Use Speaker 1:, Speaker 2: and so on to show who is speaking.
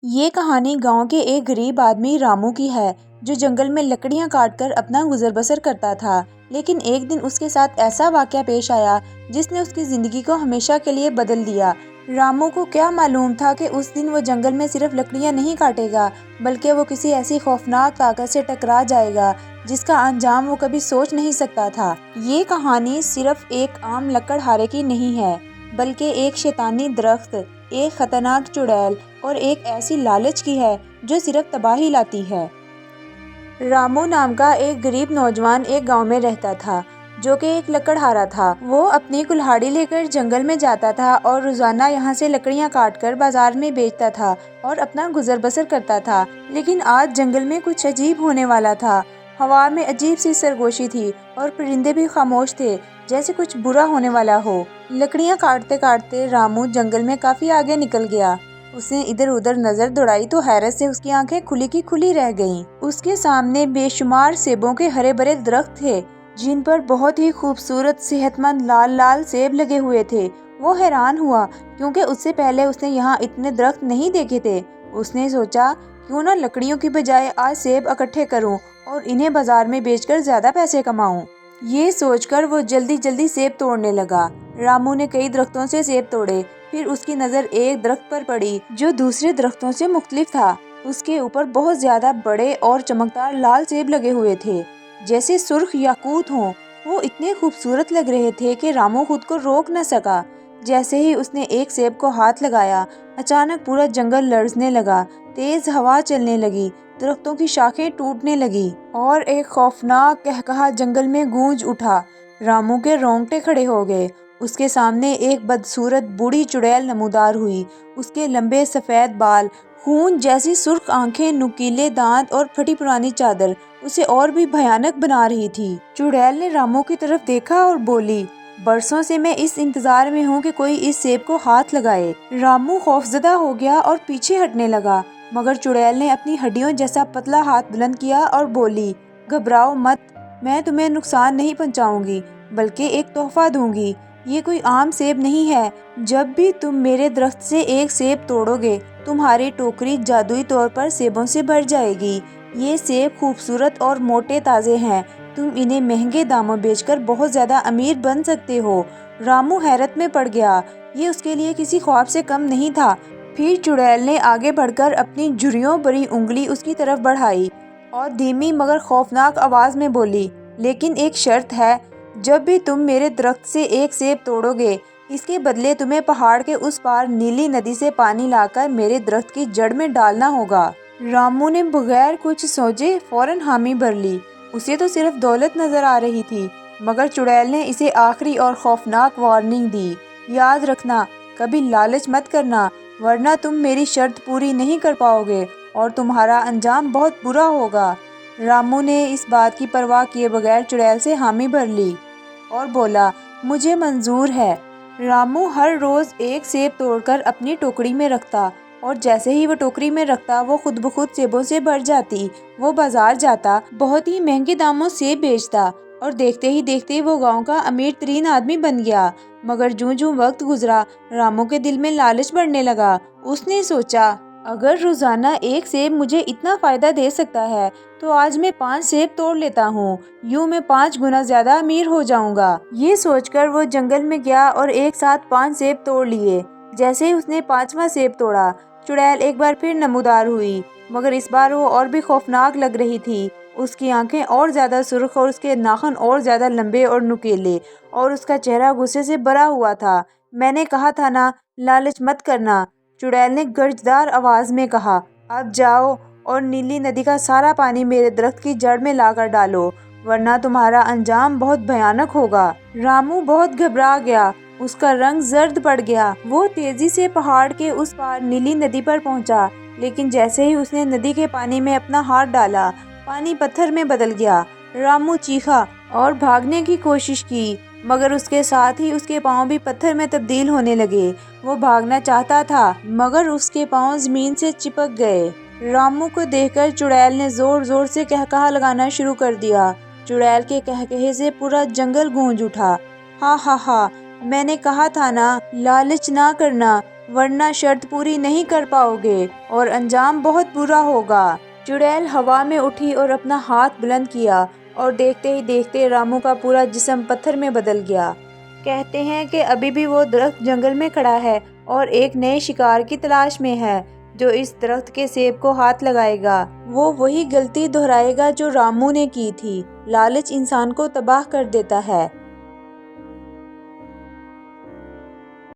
Speaker 1: یہ کہانی گاؤں کے ایک غریب آدمی رامو کی ہے جو جنگل میں لکڑیاں کاٹ کر اپنا گزر بسر کرتا تھا۔ لیکن ایک دن اس کے ساتھ ایسا واقعہ پیش آیا جس نے اس کی زندگی کو ہمیشہ کے لیے بدل دیا۔ رامو کو کیا معلوم تھا کہ اس دن وہ جنگل میں صرف لکڑیاں نہیں کاٹے گا بلکہ وہ کسی ایسی خوفناک طاقت سے ٹکرا جائے گا جس کا انجام وہ کبھی سوچ نہیں سکتا تھا۔ یہ کہانی صرف ایک عام لکڑہارے کی نہیں ہے بلکہ ایک شیطانی درخت، ایک خطرناک چڑیل اور ایک ایسی لالچ کی ہے جو صرف تباہی لاتی ہے۔ رامو نام کا ایک غریب نوجوان ایک گاؤں میں رہتا تھا جو کہ ایک لکڑہارا تھا۔ وہ اپنی کلہاڑی لے کر جنگل میں جاتا تھا اور روزانہ یہاں سے لکڑیاں کاٹ کر بازار میں بیچتا تھا اور اپنا گزر بسر کرتا تھا۔ لیکن آج جنگل میں کچھ عجیب ہونے والا تھا۔ ہوا میں عجیب سی سرگوشی تھی اور پرندے بھی خاموش تھے جیسے کچھ برا ہونے والا ہو۔ لکڑیاں کاٹتے کاٹتے رامو جنگل میں کافی آگے نکل گیا۔ اس نے ادھر ادھر نظر دوڑائی تو حیرت سے اس کی آنکھیں کھلی کی کھلی رہ گئیں۔ اس کے سامنے بے شمار سیبوں کے ہرے بھرے درخت تھے جن پر بہت ہی خوبصورت صحت مند لال لال سیب لگے ہوئے تھے۔ وہ حیران ہوا کیونکہ اس سے پہلے اس نے یہاں اتنے درخت نہیں دیکھے تھے۔ اس نے سوچا کیوں نہ لکڑیوں کی بجائے آج سیب اکٹھے کروں اور انہیں بازار میں بیچ کر زیادہ پیسے کماؤں۔ یہ سوچ کر وہ جلدی جلدی سیب توڑنے لگا۔ رامو نے کئی درختوں سے سیب توڑے، پھر اس کی نظر ایک درخت پر پڑی جو دوسرے درختوں سے مختلف تھا۔ اس کے اوپر بہت زیادہ بڑے اور چمکدار لال سیب لگے ہوئے تھے جیسے سرخ یاقوت ہوں۔ وہ اتنے خوبصورت لگ رہے تھے کہ رامو خود کو روک نہ سکا۔ جیسے ہی اس نے ایک سیب کو ہاتھ لگایا، اچانک پورا جنگل لرزنے لگا، تیز ہوا چلنے لگی، درختوں کی شاخیں ٹوٹنے لگی اور ایک خوفناک قہقہا جنگل میں گونج اٹھا۔ رامو کے رونگٹے کھڑے ہو گئے۔ اس کے سامنے ایک بدصورت بوڑھی چڑیل نمودار ہوئی۔ اس کے لمبے سفید بال، خون جیسی سرخ آنکھیں، نوکیلے دانت اور پھٹی پرانی چادر اسے اور بھی بھیانک بنا رہی تھی۔ چڑیل نے رامو کی طرف دیکھا اور بولی، برسوں سے میں اس انتظار میں ہوں کہ کوئی اس سیب کو ہاتھ لگائے۔ رامو خوفزدہ ہو گیا اور پیچھے ہٹنے لگا، مگر چڑیل نے اپنی ہڈیوں جیسا پتلا ہاتھ بلند کیا اور بولی، گھبراؤ مت، میں تمہیں نقصان نہیں پہنچاؤں گی بلکہ ایک تحفہ دوں گی۔ یہ کوئی عام سیب نہیں ہے۔ جب بھی تم میرے درخت سے ایک سیب توڑو گے تمہاری ٹوکری جادوئی طور پر سیبوں سے بھر جائے گی۔ یہ سیب خوبصورت اور موٹے تازے ہیں، تم انہیں مہنگے داموں بیچ کر بہت زیادہ امیر بن سکتے ہو۔ رامو حیرت میں پڑ گیا، یہ اس کے لیے کسی خواب سے کم نہیں تھا۔ پھر چڑیل نے آگے بڑھ کر اپنی جھریوں بھری انگلی اس کی طرف بڑھائی اور دھیمی مگر خوفناک آواز میں بولی، لیکن ایک شرط ہے، جب بھی تم میرے درخت سے ایک سیب توڑو گے اس کے بدلے تمہیں پہاڑ کے اس پار نیلی ندی سے پانی لا کر میرے درخت کی جڑ میں ڈالنا ہوگا۔ رامو نے بغیر کچھ سوچے فوراً حامی بھر لی۔ اسے تو صرف دولت نظر آ رہی تھی مگر چڑیل نے اسے آخری اور خوفناک وارننگ دی، یاد رکھنا، کبھی لالچ مت کرنا ورنہ تم میری شرط پوری نہیں کر پاؤ گے اور تمہارا انجام بہت برا ہوگا۔ رامو نے اس بات کی پرواہ کیے بغیر چڑیل سے حامی بھر لی اور بولا، مجھے منظور ہے۔ رامو ہر روز ایک سیب توڑ کر اپنی ٹوکری میں رکھتا اور جیسے ہی وہ ٹوکری میں رکھتا وہ خود بخود سیبوں سے بھر جاتی۔ وہ بازار جاتا، بہت ہی مہنگے داموں سیب بیچتا اور دیکھتے ہی دیکھتے وہ گاؤں کا امیر ترین آدمی بن گیا۔ مگر جوں جوں وقت گزرا رامو کے دل میں لالچ بڑھنے لگا۔ اس نے سوچا، اگر روزانہ ایک سیب مجھے اتنا فائدہ دے سکتا ہے تو آج میں 5 سیب توڑ لیتا ہوں، یوں میں 5 گنا زیادہ امیر ہو جاؤں گا۔ یہ سوچ کر وہ جنگل میں گیا اور ایک ساتھ 5 سیب توڑ لیے۔ جیسے ہی اس نے 5واں سیب توڑا چڑیل ایک بار پھر نمودار ہوئی، مگر اس بار وہ اور بھی خوفناک لگ رہی تھی۔ اس کی آنکھیں اور زیادہ سرخ اور اس کے ناخن اور زیادہ لمبے اور نوکیلے اور اس کا چہرہ غصے سے بھرا ہوا تھا۔ میں نے کہا تھا نا، لالچ مت کرنا، چڑیل نے گرجدار آواز میں کہا۔ اب جاؤ اور نیلی ندی کا سارا پانی میرے درخت کی جڑ میں لا کر ڈالو ورنہ تمہارا انجام بہت بھیانک ہوگا۔ رامو بہت گھبرا گیا، اس کا رنگ زرد پڑ گیا۔ وہ تیزی سے پہاڑ کے اس پار نیلی ندی پر پہنچا، لیکن جیسے ہی اس نے ندی کے پانی میں اپنا ہاتھ ڈالا پانی پتھر میں بدل گیا۔ رامو چیخا اور بھاگنے کی کوشش کی مگر اس کے ساتھ ہی اس کے پاؤں بھی پتھر میں تبدیل ہونے لگے۔ وہ بھاگنا چاہتا تھا مگر اس کے پاؤں زمین سے چپک گئے۔ رامو کو دیکھ کر چڑیل نے زور زور سے قہقہا لگانا شروع کر دیا۔ چڑیل کے قہقہے سے پورا جنگل گونج اٹھا۔ ہا ہا ہا، میں نے کہا تھا نا، لالچ نہ کرنا، ورنہ شرط پوری نہیں کر پاؤ گے اور انجام بہت برا ہوگا۔ چڑیل ہوا میں اٹھی اور اپنا ہاتھ بلند کیا اور دیکھتے ہی دیکھتے رامو کا پورا جسم پتھر میں بدل گیا۔ کہتے ہیں کہ ابھی بھی وہ درخت جنگل میں کھڑا ہے اور ایک نئے شکار کی تلاش میں ہے جو اس درخت کے سیب کو ہاتھ لگائے گا۔ وہ وہی غلطی دہرائے گا جو رامو نے کی تھی۔ لالچ انسان کو تباہ کر دیتا ہے۔